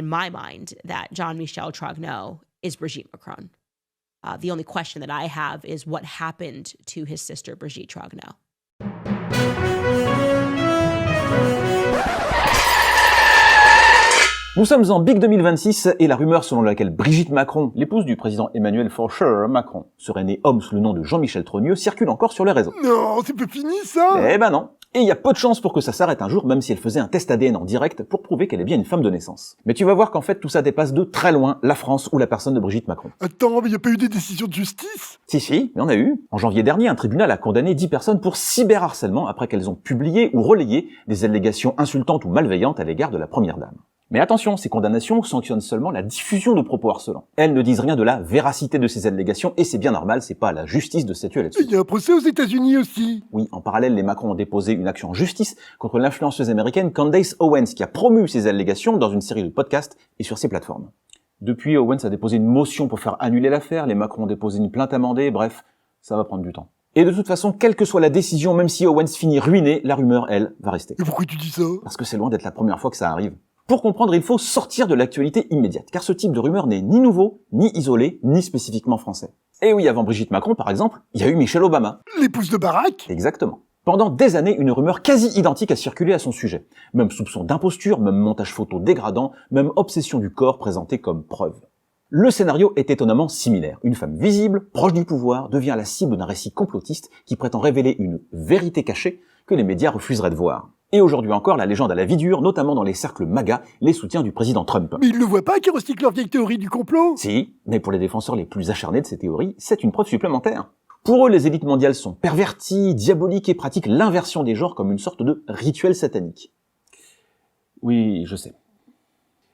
in my mind that Jean-Michel Trogneau is Brigitte Macron. The only question that I have is what happened to his sister, Brigitte Trogneau. Nous sommes en Big 2026 et la rumeur selon laquelle Brigitte Macron, l'épouse du président Emmanuel Macron, serait née homme sous le nom de Jean-Michel Trogneau circule encore sur les réseaux. Non, c'est pas fini ça. Eh ben non. Et il y a peu de chances pour que ça s'arrête un jour, même si elle faisait un test ADN en direct pour prouver qu'elle est bien une femme de naissance. Mais tu vas voir qu'en fait tout ça dépasse de très loin la France ou la personne de Brigitte Macron. Attends, mais y a pas eu des décisions de justice? Si, il y en a eu. En janvier dernier, un tribunal a condamné 10 personnes pour cyberharcèlement après qu'elles ont publié ou relayé des allégations insultantes ou malveillantes à l'égard de la première dame. Mais attention, ces condamnations sanctionnent seulement la diffusion de propos harcelants. Elles ne disent rien de la véracité de ces allégations, et c'est bien normal, c'est pas à la justice de statuer là-dessus. Il y a un procès aux États-Unis aussi. Oui, en parallèle, les Macron ont déposé une action en justice contre l'influenceuse américaine Candace Owens, qui a promu ces allégations dans une série de podcasts et sur ses plateformes. Depuis, Owens a déposé une motion pour faire annuler l'affaire, les Macron ont déposé une plainte amendée, bref, ça va prendre du temps. Et de toute façon, quelle que soit la décision, même si Owens finit ruiné, la rumeur, elle, va rester. Et pourquoi tu dis ça? Parce que c'est loin d'être la première fois que ça arrive. Pour comprendre, il faut sortir de l'actualité immédiate, car ce type de rumeur n'est ni nouveau, ni isolé, ni spécifiquement français. Et oui, avant Brigitte Macron, par exemple, il y a eu Michelle Obama. L'épouse de Barack? Exactement. Pendant des années, une rumeur quasi identique a circulé à son sujet. Même soupçon d'imposture, même montage photo dégradant, même obsession du corps présentée comme preuve. Le scénario est étonnamment similaire. Une femme visible, proche du pouvoir, devient la cible d'un récit complotiste qui prétend révéler une vérité cachée que les médias refuseraient de voir. Et aujourd'hui encore, la légende à la vie dure, notamment dans les cercles MAGA, les soutiens du président Trump. Mais ils ne voient pas qu'ils recyclent leur vieille théorie du complot? Si, mais pour les défenseurs les plus acharnés de ces théories, c'est une preuve supplémentaire. Pour eux, les élites mondiales sont perverties, diaboliques et pratiquent l'inversion des genres comme une sorte de rituel satanique. Oui, je sais.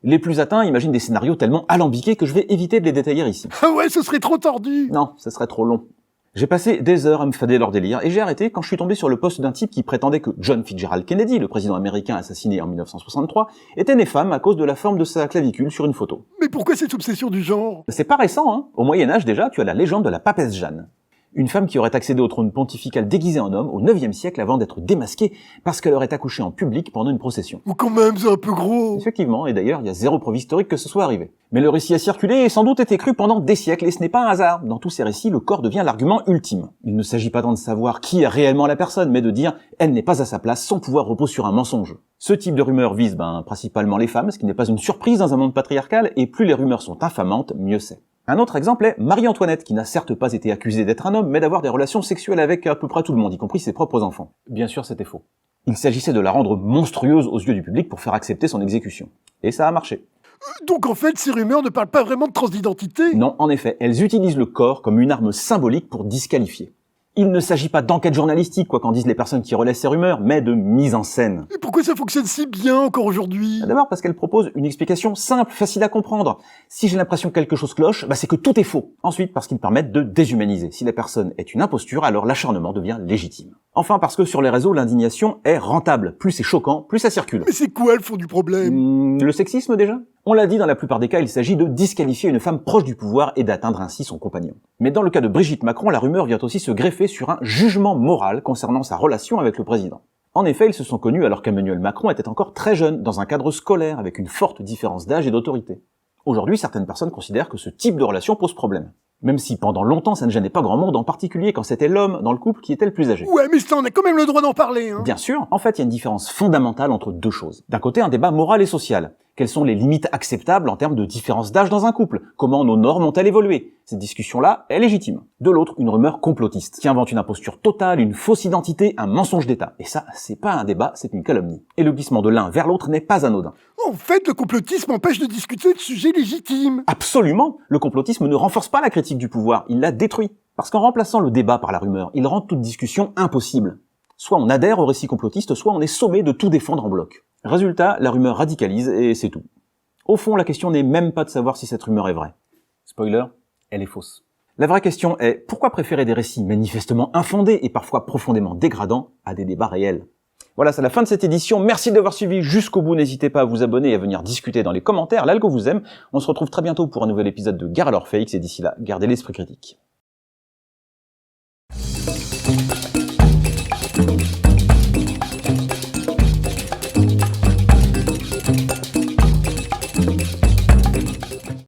Les plus atteints imaginent des scénarios tellement alambiqués que je vais éviter de les détailler ici. Ah ouais, ce serait trop tordu. Non, ce serait trop long. J'ai passé des heures à me fader leur délire, et j'ai arrêté quand je suis tombé sur le post d'un type qui prétendait que John Fitzgerald Kennedy, le président américain assassiné en 1963, était né femme à cause de la forme de sa clavicule sur une photo. Mais pourquoi cette obsession du genre? C'est pas récent, hein. Au Moyen-Âge déjà, tu as la légende de la papesse Jeanne. Une femme qui aurait accédé au trône pontifical déguisée en homme au IXe siècle avant d'être démasquée parce qu'elle aurait accouché en public pendant une procession. Ou quand même, c'est un peu gros. Effectivement, et d'ailleurs, il y a zéro preuve historique que ce soit arrivé. Mais le récit a circulé et sans doute été cru pendant des siècles, et ce n'est pas un hasard. Dans tous ces récits, le corps devient l'argument ultime. Il ne s'agit pas tant de savoir qui est réellement la personne, mais de dire « elle n'est pas à sa place, son pouvoir repose sur un mensonge ». Ce type de rumeur vise principalement les femmes, ce qui n'est pas une surprise dans un monde patriarcal, et plus les rumeurs sont infamantes, mieux c'est. Un autre exemple est Marie-Antoinette, qui n'a certes pas été accusée d'être un homme, mais d'avoir des relations sexuelles avec à peu près tout le monde, y compris ses propres enfants. Bien sûr, c'était faux. Il s'agissait de la rendre monstrueuse aux yeux du public pour faire accepter son exécution. Et ça a marché. Donc en fait, ces rumeurs ne parlent pas vraiment de transidentité? Non, en effet, elles utilisent le corps comme une arme symbolique pour disqualifier. Il ne s'agit pas d'enquête journalistique, quoi qu'en disent les personnes qui relaient ces rumeurs, mais de mise en scène. Et pourquoi ça fonctionne si bien encore aujourd'hui? D'abord parce qu'elle propose une explication simple, facile à comprendre. Si j'ai l'impression que quelque chose cloche, c'est que tout est faux. Ensuite, parce qu'ils permettent de déshumaniser. Si la personne est une imposture, alors l'acharnement devient légitime. Enfin, parce que sur les réseaux, l'indignation est rentable. Plus c'est choquant, plus ça circule. Mais c'est quoi le fond du problème? Le sexisme déjà? On l'a dit, dans la plupart des cas, il s'agit de disqualifier une femme proche du pouvoir et d'atteindre ainsi son compagnon. Mais dans le cas de Brigitte Macron, la rumeur vient aussi se greffer sur un jugement moral concernant sa relation avec le président. En effet, ils se sont connus alors qu'Emmanuel Macron était encore très jeune, dans un cadre scolaire, avec une forte différence d'âge et d'autorité. Aujourd'hui, certaines personnes considèrent que ce type de relation pose problème. Même si pendant longtemps ça ne gênait pas grand monde, en particulier quand c'était l'homme dans le couple qui était le plus âgé. Ouais, mais ça, on a quand même le droit d'en parler, hein. Bien sûr, en fait, il y a une différence fondamentale entre deux choses. D'un côté, un débat moral et social. Quelles sont les limites acceptables en termes de différence d'âge dans un couple? Comment nos normes ont-elles évolué? Cette discussion-là est légitime. De l'autre, une rumeur complotiste, qui invente une imposture totale, une fausse identité, un mensonge d'État. Et ça, c'est pas un débat, c'est une calomnie. Et le glissement de l'un vers l'autre n'est pas anodin. En fait, le complotisme empêche de discuter de sujets légitimes. Absolument! Le complotisme ne renforce pas la critique du pouvoir, il la détruit. Parce qu'en remplaçant le débat par la rumeur, il rend toute discussion impossible. Soit on adhère au récit complotiste, soit on est sommé de tout défendre en bloc. Résultat, la rumeur radicalise et c'est tout. Au fond, la question n'est même pas de savoir si cette rumeur est vraie. Spoiler, elle est fausse. La vraie question est, pourquoi préférer des récits manifestement infondés et parfois profondément dégradants à des débats réels? Voilà, c'est la fin de cette édition. Merci d'avoir suivi jusqu'au bout. N'hésitez pas à vous abonner et à venir discuter dans les commentaires. L'algo vous aime. On se retrouve très bientôt pour un nouvel épisode de Gare à leurs fakes et d'ici là, gardez l'esprit critique.